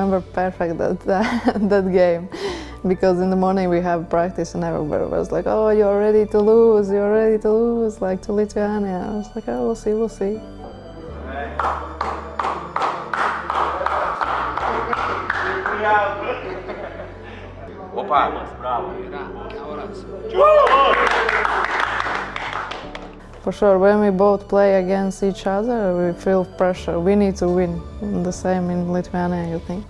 remember perfect that game. Because in the morning we have practice and everybody was like, oh, you're ready to lose, like to Lithuania. I was like, oh, we'll see. For sure, when we both play against each other, we feel pressure. We need to win. The same in Lithuania, I think.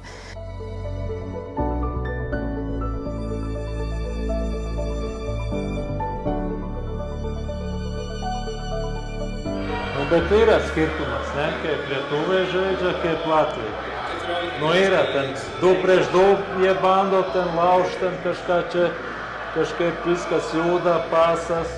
Bet yra skirtumas, ne, kaip lietuviai žaidžia, kaip Latvija. Nu yra ten 2 prieš 2, jie bando ten laužt, ten kažką čia, kažkaip viskas juda, pasas.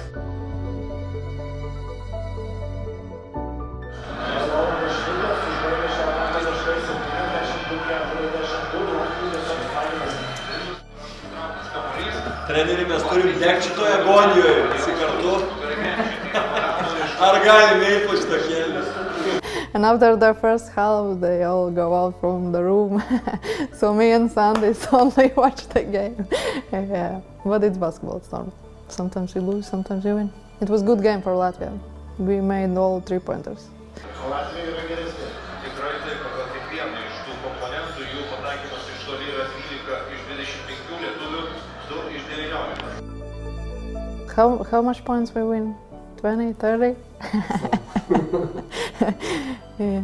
Treneri, mes turim degti šitoje agonijoje, visi kartu. Ar galime eiti po šitą kėlį? And after the first half, they all go out from the room. So me and Sandis only watch the game. Yeah, but it's basketball, it's normal. Sometimes you lose, sometimes you win. It was a good game for Latvia. We made all 3-pointers. Latvija yra geresnė. Tikrai taip, pagal kiekvieną iš tų komponentų jų pataikymas iš toli yra 12 iš 25 lietuvių, 2 iš 19. How much points we win? 20, 30? Yeah.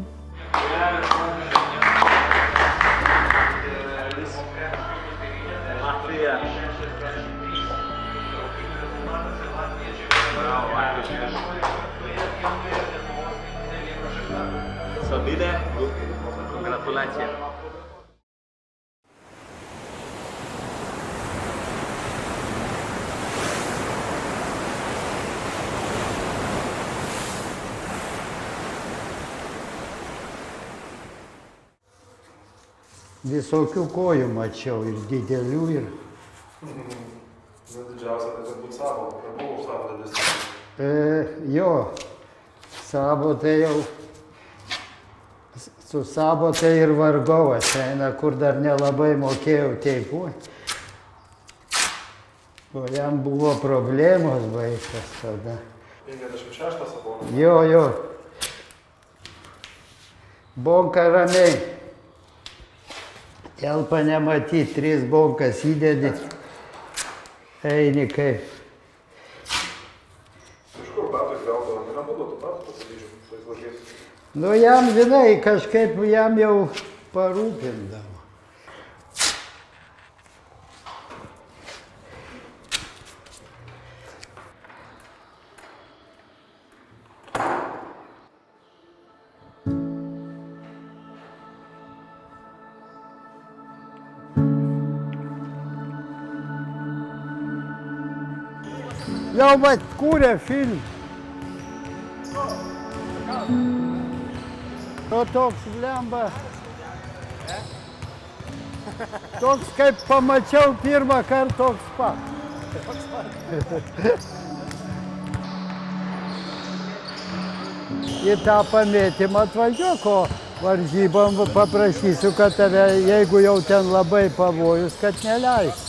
Sabine, gratulacje. Visokių kojų mačiau, ir didelių, ir... Didžiausia, tai turbūt Sabo, ar buvo Sabo didesnė? Jo, Sabo tai jau... Su Sabo tai ir vargau, aš eina, kur dar nelabai mokėjau teipuoti. O jam buvo problemos baisios tada. 56 Sabo? Jo. Bonka ramiai. Jelpa nematyti, 3 bonkas įdedi, eini kaip. Iš kur batai gaudavo? Nebūdavo tų batų pasiryžių tais laikais? Nu jam, žinai, kažkaip jam jau parūpindavo. Jau vat kūrė film. O toks blemba. Toks kaip pamačiau pirmą kartą, toks pat. Į tą pamėtimą atvažiuok, o varžybom paprašysiu, kad tave, jeigu jau ten labai pavojus, kad neleis.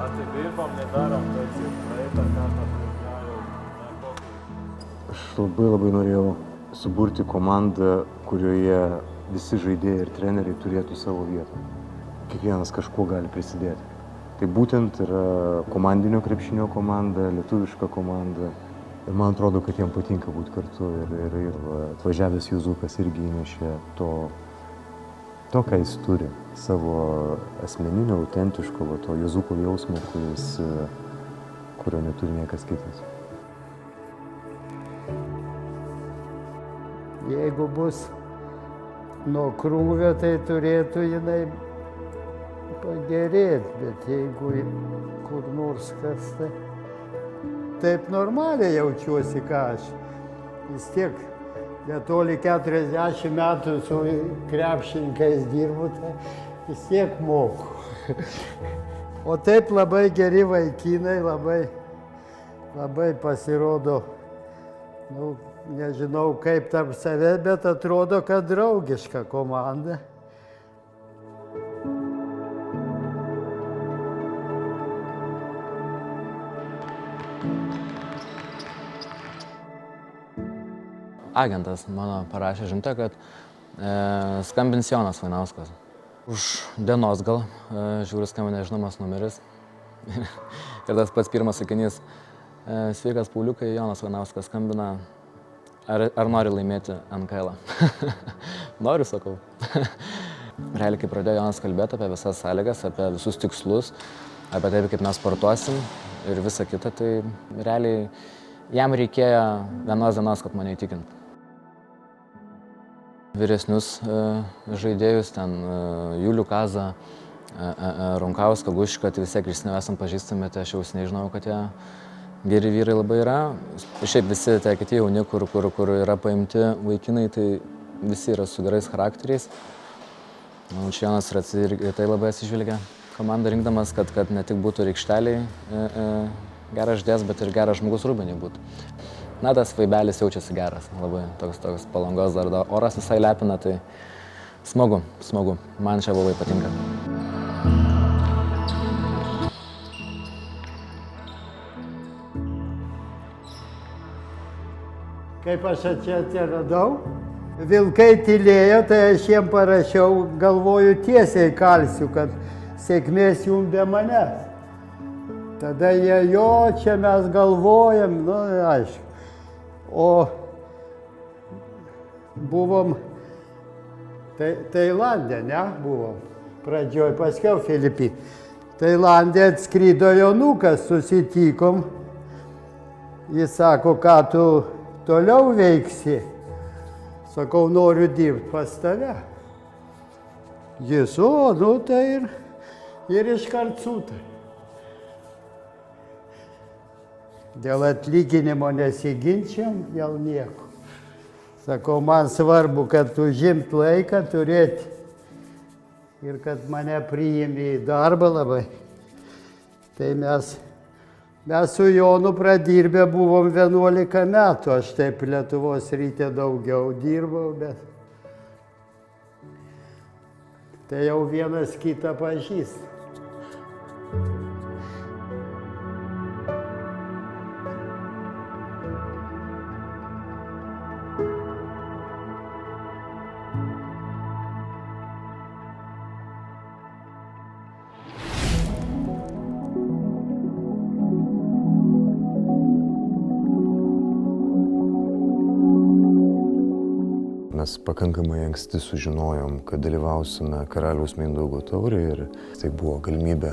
Atidirbam, nedarom, kad praeitą kartą prižnėjau. Aš labai norėjau suburti komandą, kurioje visi žaidėjai ir treneriai turėtų savo vietą. Kiekvienas kažkuo gali prisidėti. Tai būtent yra komandinio krepšinio komanda, lietuviška komanda. Ir man atrodo, kad jiem patinka būti kartu. Ir atvažiavęs Juzukas irgi įnešė to, ką jis turi. Savo asmeninio, autentiško, to Juzuko jausmo, kurio neturi niekas kitas. Jeigu bus nuo krūvio, tai turėtų jinai pagerėti, bet jeigu kur nors kas tai... Taip normaliai jaučiuosi, ką aš. Vis tiek netoli 40 metų su krepšininkais dirbu, tai vis tiek moku. O taip labai geri vaikinai, labai pasirodo, nu, nežinau kaip tarp savęs, bet atrodo, kad draugiška komanda. Agentas mano parašė žinutę, kad skambins Jonas Vainauskas. Už dienos gal, žiūriu, skambina nežinomas numeris. Ir tas pats pirmas sakinys. Sveikas Pauliukai, Jonas Vainauskas skambina. Ar nori laimėti NKL-ą? Noriu, sakau. Realiai, kai pradėjo Jonas kalbėti apie visas sąlygas, apie visus tikslus, apie taip, kaip mes sportuosim ir visa kita, tai realiai jam reikėjo vienos dienos, kad mane įtikintų. Vyresnius žaidėjus, ten Julių Kazą, Runkauską, Gušką, tai vis tiek Kristinę esam pažįstami, tai aš jau nežinau, kad jie geri vyrai labai yra. Šiaip visi tie kiti jauni, kur yra paimti vaikinai, tai visi yra su gerais charakteriais. Čia Jonas ir tai labai atsižvelgia komandą rinkdamas, kad ne tik būtų rykšteliai geras žaidėjas, bet ir geras žmogus rūbinį būtų. Na, tas vaibelis jaučiasi geras, labai toks Palangos dar oras visai lepina, tai smagu, man čia labai patinka. Kaip aš čia atsiradau, vilkai tylėjo, tai aš jiem parašiau, galvoju tiesiai kalsiu, kad sėkmės jums be manęs. Tada jie, jo, čia mes galvojam, nu, aišku. O buvom Tailande, ne, buvom pradžioj, paskiau Filipinų. Tailande atskrido Jonukas, susitikom. Jis sako, ką tu toliau veiksi? Sakau, noriu dirbti pas tave. Jis, nu tai ir iškart sutarė. Dėl atlyginimo nesiginčiam, dėl nieko. Sakau, man svarbu, kad užimt laiką turėti ir kad mane priimi į darbą labai. Tai mes su Jonu pradirbę buvom 11 metų. Aš taip Lietuvos Ryte daugiau dirbau, bet tai jau vienas kitą pažįsta. Mes pakankamai anksti sužinojom, kad dalyvausime Karaliaus Mindaugo taurėje ir tai buvo galimybė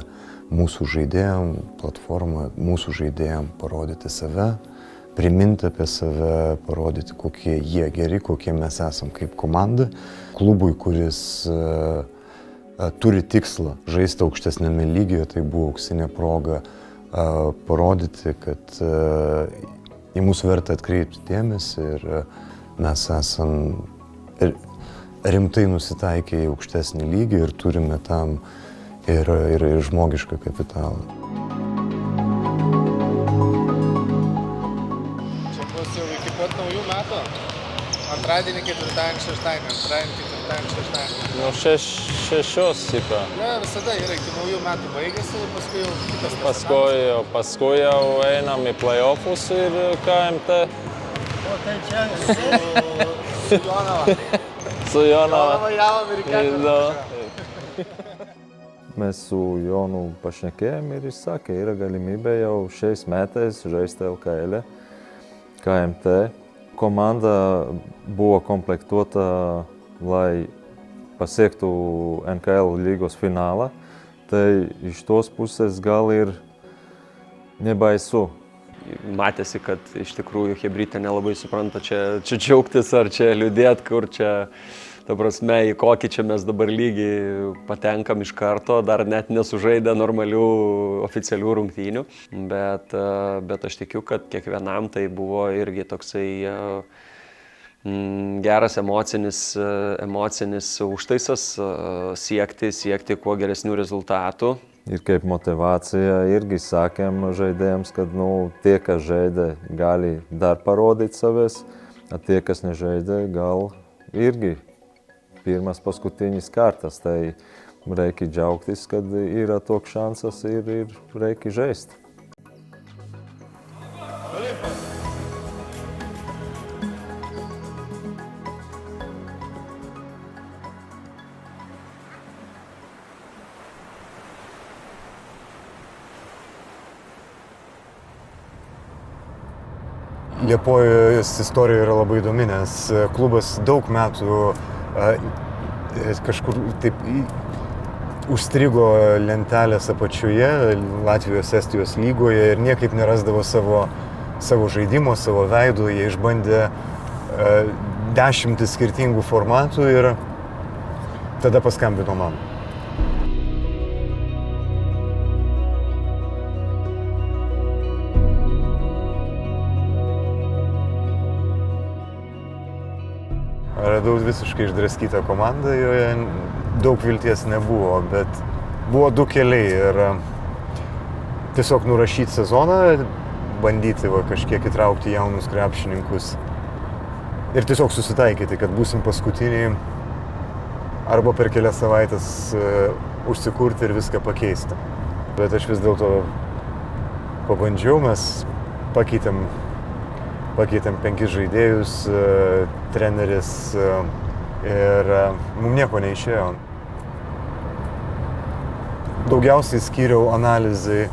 mūsų žaidėjam, platforma mūsų žaidėjam parodyti save, priminti apie save, parodyti, kokie jie geri, kokie mes esam kaip komanda. Klubui, kuris turi tikslą žaisti aukštesnėme lygyje, tai buvo auksinė proga parodyti, kad į mūsų verta atkreipti dėmesį ir mes esam rimtai nusitaikę į aukštesnį lygį ir turime tam ir žmogišką kapitalą. Čia bus jau iki pat naujų metų. Antradienį, ketvirtadienį, šeštadienį, antradienį, ketvirtadienį, šeštadienį. Nu, šešios, tipo. Ne, visada yra iki naujų metų baigėsi, paskui jau kitas tas. Paskui jau einam į play-offus ir KMT. O tai čia Su Jonava. Su Jonava. Jonava jau amerikiečių. Mes su Jonu pašnekėjom ir jis sakė, yra galimybė jau šiais metais žaisti LKL, KMT. Komanda buvo komplektuota, lai pasiektų NKL lygos finalą, tai iš tos pusės gal ir nebaisu. Matėsi, kad iš tikrųjų chebrytė nelabai supranta čia džiaugtis ar čia liūdėt, kur čia, ta prasme, į kokį čia mes dabar lygį patenkam iš karto, dar net nesužaidę normalių oficialių rungtynių. Bet aš tikiu, kad kiekvienam tai buvo irgi toksai geras emocinis užtaisas, siekti kuo geresnių rezultatų. Ir kaip motivacija irgi sakėm žaidėjams, kad tie, kas žaidė, gali dar parodyti savęs, o tie, kas nežaidė, gal irgi pirmas paskutinis kartas. Tai reikia džiaugtis, kad yra toks šansas ir reikia žaisti. Liepojos istorija yra labai įdomi, nes klubas daug metų kažkur taip užstrigo lentelės apačioje Latvijos, Estijos lygoje ir niekaip nerasdavo savo žaidimo, savo veidų. Jie išbandė 10 skirtingų formatų ir tada paskambino man. Radau visiškai išdraskytą komandą, joje daug vilties nebuvo, bet buvo 2 keliai ir tiesiog nurašyti sezoną, bandyti kažkiek įtraukti jaunus krepšininkus ir tiesiog susitaikyti, kad būsim paskutiniai arba per kelias savaitės užsikurti ir viską pakeisti. Bet aš vis dėlto pabandžiau, mes pakeitėm 5 žaidėjus, treneris ir mums nieko neišėjo. Daugiausiai skyriau analizai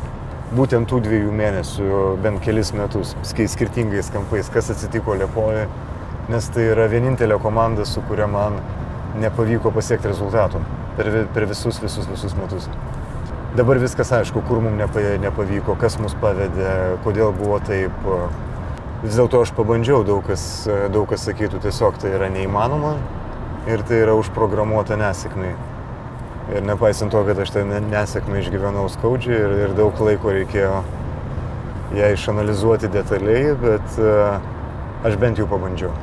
būtent tų 2 mėnesių, bent kelis metus, skirtingais kampais, kas atsitiko Liepojoje, nes tai yra vienintelė komanda, su kuria man nepavyko pasiekti rezultatų per visus metus. Dabar viskas aišku, kur mums nepavyko, kas mus pavedė, kodėl buvo taip. Vis dėlto aš pabandžiau, daug kas sakytų tiesiog tai yra neįmanoma ir tai yra užprogramuota nesėkmė. Ir nepaisant to, kad aš tą nesėkmę išgyvenau skaudžiai ir daug laiko reikėjo ją išanalizuoti detaliai, bet aš bent jau pabandžiau.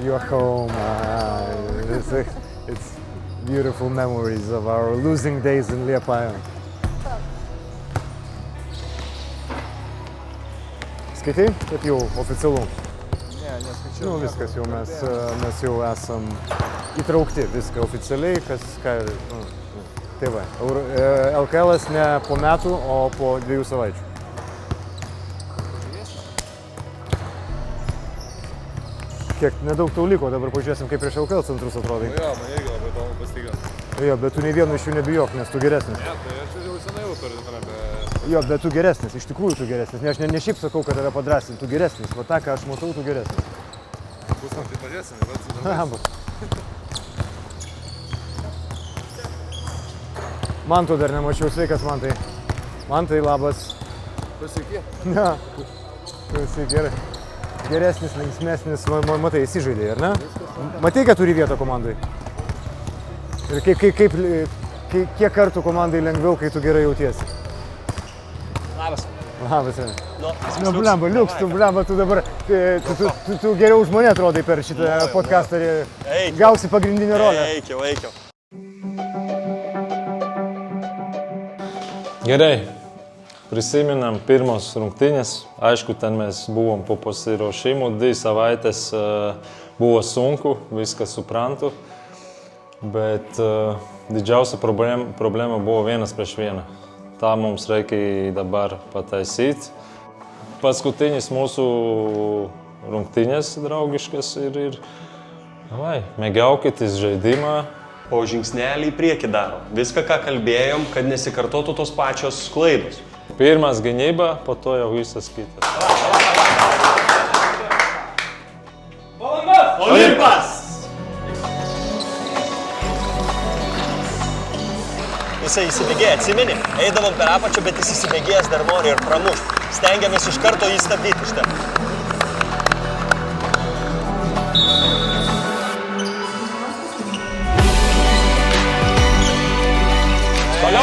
You're home. It's beautiful memories of our losing days in Liepāja. Skaitai, kaip jau oficialu? Ne, neskaičiau. Viskas jau mes jau esam įtraukti, viską oficialiai, tai va. LKL'as ne po metų, o po 2 savaičių. Kiek nedaug tau liko, dabar pažiūrėsim, kaip prieš LKL centrus atrodai. Jo, man irgi labai įdomu pasitikėti. Jo, bet tu nei vieno iš jų nebijok, nes tu geresnis. Ne, tai aš jau senai jau turiu tame, bet... Jo, bet tu geresnis, iš tikrųjų tu geresnis. Aš ne šiaip sakau, kad tave padrasinti, tu geresnis. Va tą, ką aš matau, tu geresnis. Bus man tai pažiūrėsim, bet įdomu. Manto dar nemačiau, sveikas Mantai. Mantai, labas. Pasveiki. Ne, sveiki, gerai. Geresnis, linksmesnis, matai, įsižaidėjai, ar ne? Matai, kad turi vietą komandai? Ir kiek kartų komandai lengviau, kai tu gerai jautiesi? Labas. Labas, ne. Blemba, liuks, tu dabar, tu geriau už mane atrodai per šitą podcastą ir gausi pagrindinę rolę. Eikiau. Gerai. Prisiminam pirmos rungtynės, aišku, ten mes buvom po pasiruošimų, 2 savaitės buvo sunku, viską suprantu, bet didžiausia problema buvo 1 prieš 1. Tā mums reikia dabar pataisyti. Paskutinis mūsų rungtynės draugiškas ir mėgaukit žaidimą. O žingsnelį į priekį daro. Viską, ką kalbėjom, kad nesikartotų tos pačios klaidos. Pirmas gynyba, po to jau visas kitas. Olimpas! Jisai įsibėgėja, atsimeni? Eidavom per apačią, bet jis įsibėgėjęs dar nori ir pramušti. stengiamės iš karto jį stabdyti iš ten.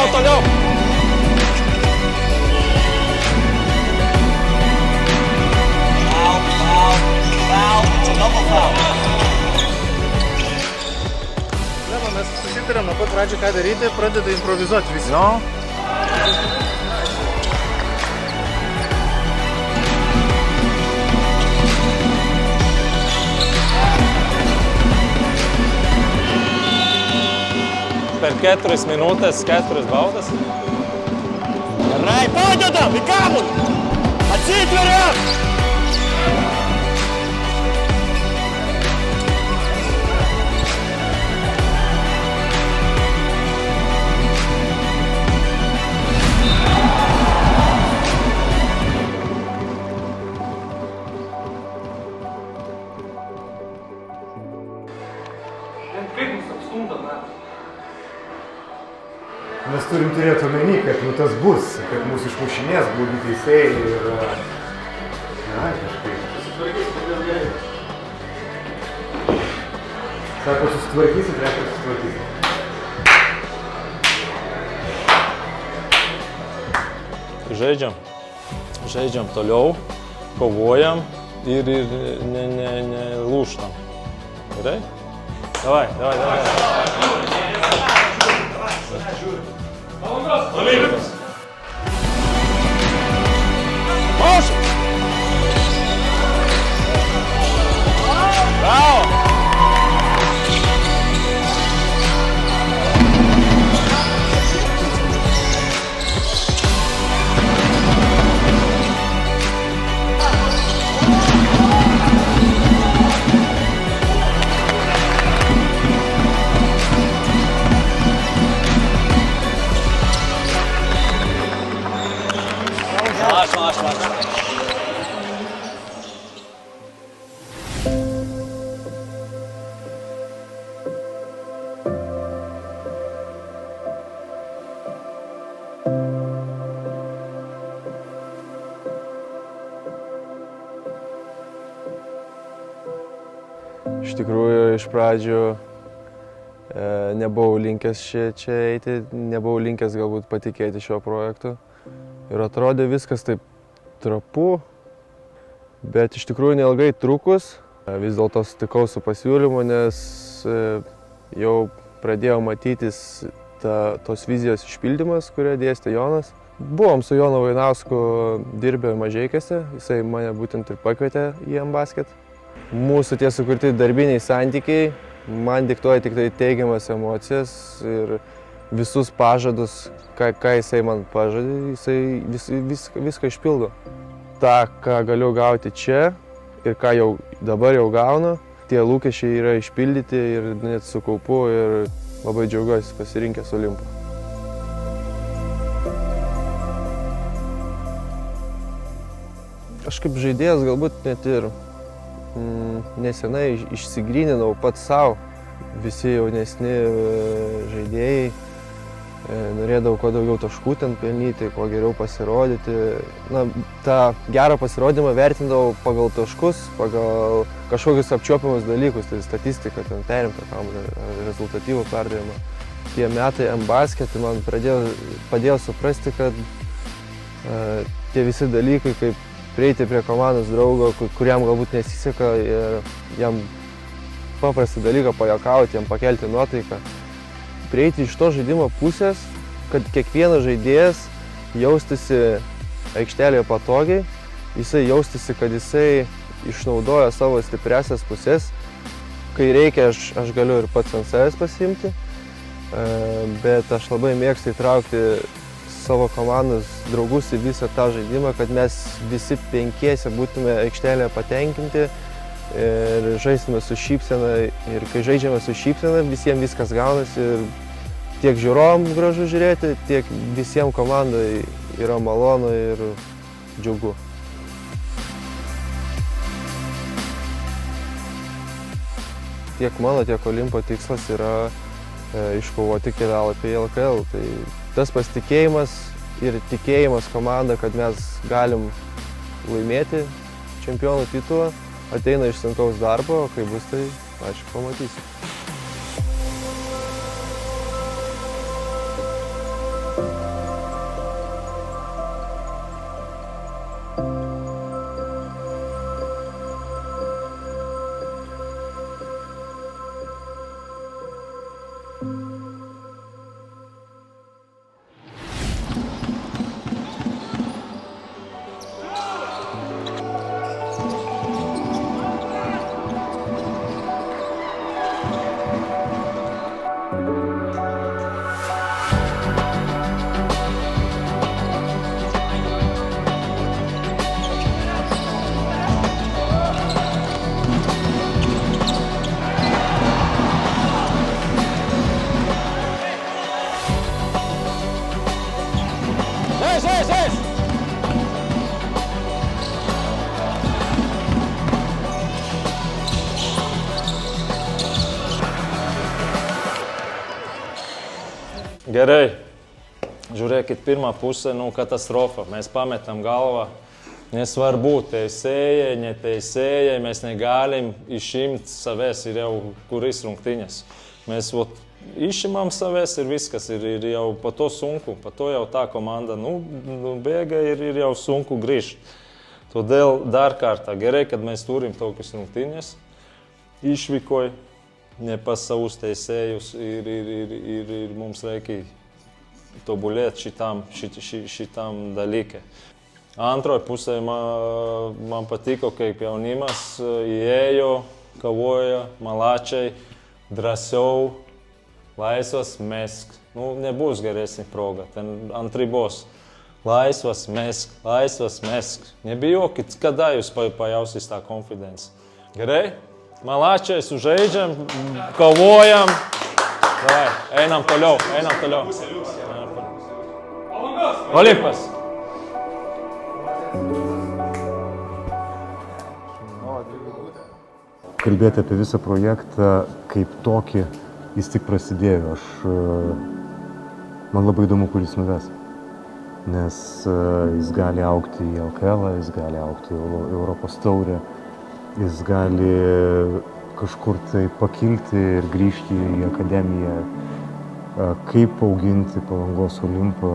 Toliau! Lema, mes susitarėm nuo pat pradžių ką daryti, pradeda improvizuoti visi. No. Per 4 minūtes 4 baudas. Gerai, padedam į kamuolį! Atsitveriam! Mes turim turėti omeny, kad tas bus, kad mūsų išmušinės blogi teisėjai ir... Na, kažkaip. Sako, susitvarkysit, reikia susitvarkysit. Žaidžiam toliau, kovojam ir nelūžtam. Gerai? Davai. Bravo! Maš. Iš tikrųjų, iš pradžių nebuvau linkęs čia eiti, nebuvau linkęs galbūt patikėti šiuo projektu. Ir atrodė viskas taip trapu, bet iš tikrųjų neilgai trukus. Vis dėlto sutikau su pasiūlymu, nes jau pradėjo matytis tos vizijos išpildymas, kurią dėstė Jonas. Buvom su Jonu Vainausku dirbę Mažeikiuose, jisai mane būtent ir pakvietė į M-Basket. Mūsų tie sukurti darbiniai santykiai man diktuoja tik tai teigiamas emocijas ir visus pažadus, ką jisai man pažadė, jisai viską išpildo. Ta, ką galiu gauti čia ir ką jau dabar jau gaunu, tie lūkesčiai yra išpildyti ir net su kaupu ir labai džiaugiuosi pasirinkęs Olimpą. Aš kaip žaidėjas galbūt net ir nesenai išsigryninau pats savo. Visi jaunesni žaidėjai norėdavau kuo daugiau taškų ten pelnyti, kuo geriau pasirodyti. Na, tą gerą pasirodymą vertindavau pagal taškus, pagal kažkokius apčiuopiamus dalykus, tai statistika, ten perimtą kamuolį, rezultatyvų perdavimą. Tie metai M-Basket man padėjo suprasti, kad tie visi dalykai, kaip prieiti prie komandos draugo, kuriam galbūt nesiseka ir jam paprastą dalyką pajuokauti, jam pakelti nuotaiką. Prieiti iš to žaidimo pusės, kad kiekvienas žaidėjas jaustųsi aikštelėje patogiai, jisai jaustųsi, kad jisai išnaudoja savo stipriasias pusės. Kai reikia, aš galiu ir pats ant savęs pasiimti, bet aš labai mėgstu įtraukti savo komandos draugus į visą tą žaidimą, kad mes visi penkiese būtume aikštelėje patenkinti ir žaistume su šypsena. Ir kai žaidžiame su šypsena, visiems viskas gaunasi ir tiek žiūrovam gražu žiūrėti, tiek visiems komandai yra malonu ir džiugu. Tiek mano, tiek Olimpo tikslas yra iškovoti kelialapį į LKL. Tai tas pasitikėjimas ir tikėjimas komanda, kad mes galim laimėti čempionų titulą, ateina iš sunkaus darbo, o kai bus, tai aišku pamatysim. Gerai, žiūrėkit, pirmā pusė, katastrofa. Mēs pametam galvā. Nesvarbu, teisējai, neteisējai, mēs negalim išimt savės, ir jau kuris rungtynes. Mēs išimam savės, ir viss, kas ir jau pa to sunku, pa to jau tā komanda, bēga, ir jau sunku grįžt. Todēļ dārkārtā gerai, kad mēs turim tokias rungtynes, išvikoja. Ne pas savus teisējus, ir mums reikia tobulēt šitam dalykai. Antroj pusē man patiko, kaip jaunimas įėjo, kavoja, malačiai, drąsiau, laisvas mesk. Nebūs geresnė proga, ten ant ribos. Laisvas mesk. Nebijokit, kada jūs pajausīs tā konfidenci. Gerai? Malačiai, sužaidžiam, kovojam. Davai, einam toliau. Olimpas. Kalbėti apie visą projektą kaip tokį, jis tik prasidėjo. Man labai įdomu, kur jis nuves. Nes jis gali augti į LKL, jis gali augti į Europos taurę. Jis gali kažkur tai pakilti ir grįžti į akademiją. Kaip auginti Palangos Olimpą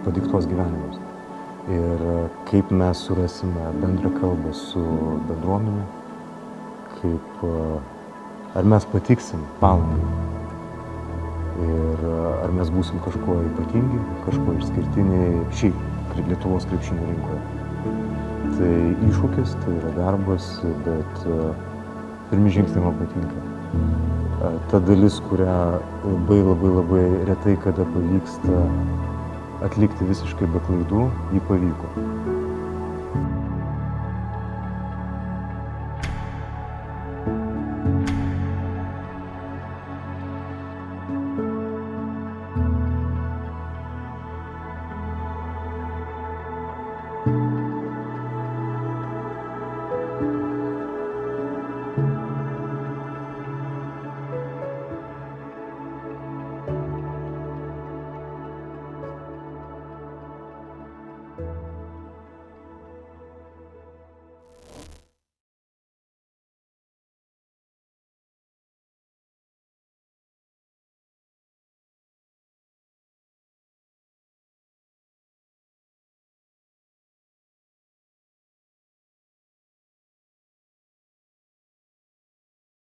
padiktuos gyvenimas. Ir kaip mes surasime bendrą kalbą su bendruomenė. Ar mes patiksim Palangai. Ir ar mes būsim kažkuo ypatingi, kažkuo išskirtiniai šiaip Lietuvos krepšinio rinkoje. Tai iššūkis, tai yra darbas, bet pirmi žingsniai man patinka. Ta dalis, kurią labai retai kada pavyksta atlikti visiškai be klaidų, jį pavyko.